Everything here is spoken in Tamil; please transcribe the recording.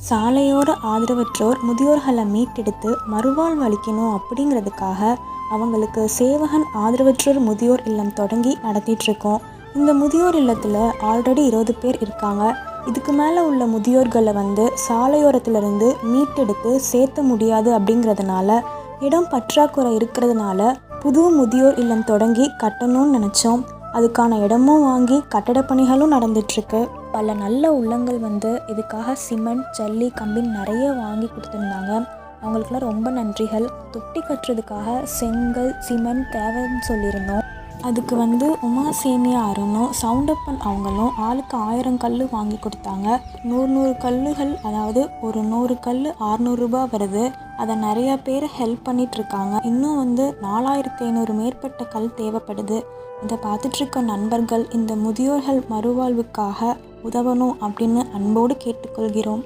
சாலையோர ஆதரவற்றோர் முதியோர்களை மீட்டெடுத்து மறுவாழ்வு அளிக்கணும் அப்படிங்கிறதுக்காக அவங்களுக்கு சேவகன் ஆதரவற்றோர் முதியோர் இல்லம் தொடங்கி நடத்திட்டுருக்கோம். இந்த முதியோர் இல்லத்தில் ஆல்ரெடி 20 பேர் இருக்காங்க. இதுக்கு மேலே உள்ள முதியோர்களை சாலையோரத்துலேருந்து மீட்டெடுத்து சேர்த்த முடியாது அப்படிங்கிறதுனால, இடம் பற்றாக்குறை இருக்கிறதுனால புது முதியோர் இல்லம் தொடங்கி கட்டணும்னு நினச்சோம். அதுக்கான இடமும் வாங்கி கட்டட பணிகளும் நடந்துட்டுருக்கு. பல நல்ல உள்ளங்கள் இதுக்காக சிமெண்ட், ஜல்லி, கம்பின்னு நிறைய வாங்கி கொடுத்துருந்தாங்க. அவங்களுக்குலாம் ரொம்ப நன்றிகள். தொட்டி கட்டுறதுக்காக செங்கல், சிமெண்ட் தேவைன்னு சொல்லியிருந்தோம். அதுக்கு உமா சேமியா அருணும், சவுண்டப்பன் அவங்களும் ஆளுக்கு 1000 கல் வாங்கி கொடுத்தாங்க. 100 கல்லுகள், அதாவது ஒரு 100 கல் 600 ரூபா வருது. அதை நிறையா பேர் ஹெல்ப் பண்ணிகிட்ருக்காங்க. இன்னும் 4500 மேற்பட்ட கல் தேவைப்படுது. இதை பார்த்துட்ருக்க நண்பர்கள் இந்த முதியோர்கள் மறுவாழ்வுக்காக உதவணும் அப்படின்னு அன்போடு கேட்டுக்கொள்கிறோம்.